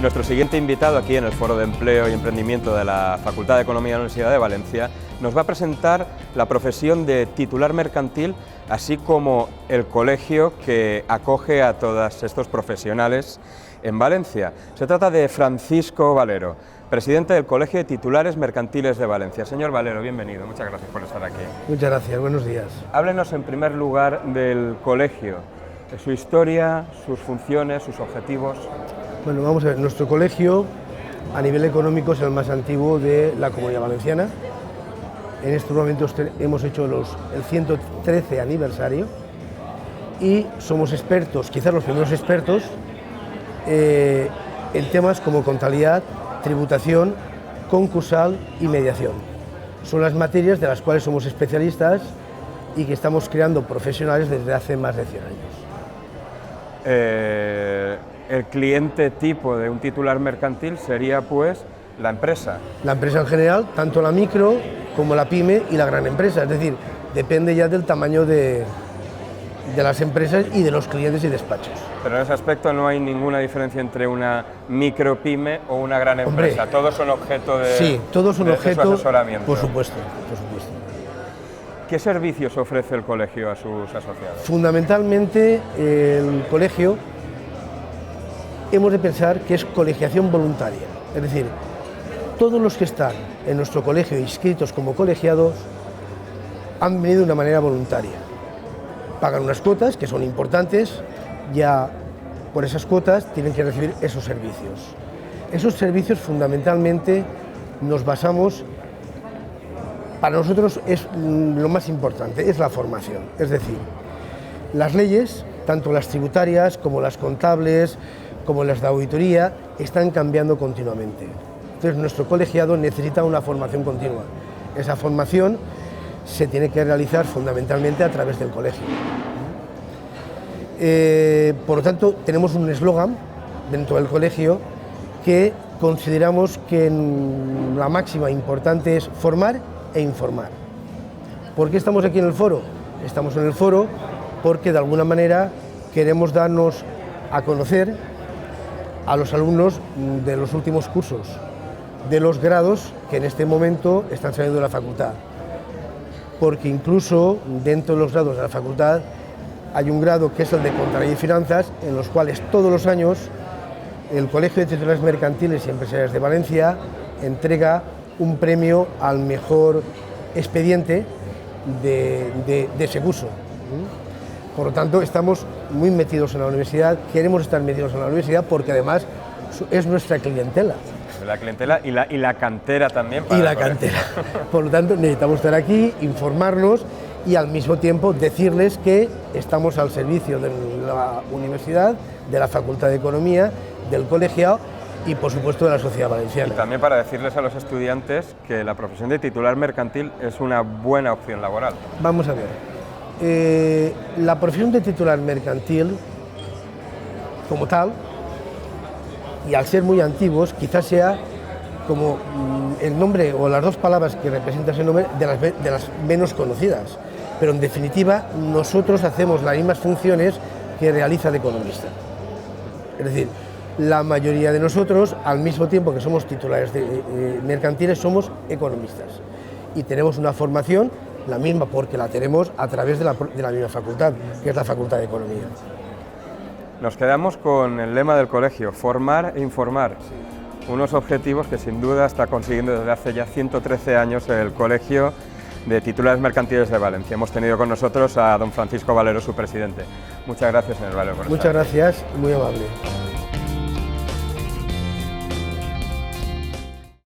Nuestro siguiente invitado aquí en el Foro de Empleo y Emprendimiento de la Facultad de Economía de la Universidad de Valencia nos va a presentar la profesión de titular mercantil, así como el colegio que acoge a todos estos profesionales en Valencia. Se trata de Francisco Valero, presidente del Colegio de Titulares Mercantiles de Valencia. Señor Valero, bienvenido, muchas gracias por estar aquí. Muchas gracias, buenos días. Háblenos en primer lugar del colegio, de su historia, sus funciones, sus objetivos. Bueno, vamos a ver, nuestro colegio a nivel económico es el más antiguo de la Comunidad Valenciana. En estos momentos hemos hecho el 113 aniversario y somos expertos, quizás los primeros expertos, en temas como contabilidad, tributación, concursal y mediación. Son las materias de las cuales somos especialistas y que estamos creando profesionales desde hace más de 100 años. El cliente tipo de un titular mercantil sería pues la empresa. La empresa en general, tanto la micro como la pyme y la gran empresa, es decir, depende ya del tamaño de las empresas y de los clientes y despachos. Pero en ese aspecto no hay ninguna diferencia entre una micro pyme o una gran empresa. Hombre, todos son objeto de, sí, todos son objeto, de su asesoramiento. Por supuesto, por supuesto. ¿Qué servicios ofrece el colegio a sus asociados? Fundamentalmente el colegio hemos de pensar que es colegiación voluntaria, es decir, todos los que están en nuestro colegio inscritos como colegiados han venido de una manera voluntaria. Pagan unas cuotas que son importantes, ya por esas cuotas tienen que recibir esos servicios. Esos servicios fundamentalmente nos basamos, para nosotros es lo más importante, es la formación, es decir, las leyes, tanto las tributarias como las contables, como las de auditoría, están cambiando continuamente. Entonces nuestro colegiado necesita una formación continua. Esa formación se tiene que realizar fundamentalmente a través del colegio. Por lo tanto, tenemos un eslogan dentro del colegio que consideramos que la máxima importante es formar e informar. ¿Por qué estamos aquí en el foro? Estamos en el foro porque de alguna manera queremos darnos a conocer a los alumnos de los últimos cursos, de los grados que en este momento están saliendo de la facultad. Porque incluso dentro de los grados de la facultad hay un grado que es el de Contabilidad y Finanzas, en los cuales todos los años el Colegio de Titulares Mercantiles y Empresariales de Valencia entrega un premio al mejor expediente de ese curso. Por lo tanto, estamos muy metidos en la universidad, queremos estar metidos en la universidad porque además es nuestra clientela. La clientela y la cantera también. Y la cantera. Por lo tanto, necesitamos estar aquí, informarnos y al mismo tiempo decirles que estamos al servicio de la universidad, de la Facultad de Economía, del colegiado y por supuesto de la sociedad valenciana. Y también para decirles a los estudiantes que la profesión de titular mercantil es una buena opción laboral. Vamos a ver. La profesión de titular mercantil, como tal, y al ser muy antiguos, quizás sea como el nombre o las dos palabras que representan ese nombre de las menos conocidas. Pero en definitiva, nosotros hacemos las mismas funciones que realiza el economista. Es decir, la mayoría de nosotros, al mismo tiempo que somos titulares mercantiles, somos economistas. Y tenemos una formación, la misma porque la tenemos a través de la misma facultad, que es la Facultad de Economía. Nos quedamos con el lema del colegio, formar e informar. Sí. Unos objetivos que sin duda está consiguiendo desde hace ya 113 años el Colegio de Titulares Mercantiles de Valencia. Hemos tenido con nosotros a don Francisco Valero, su presidente. Muchas gracias, señor Valero. Muchas gracias, muy amable.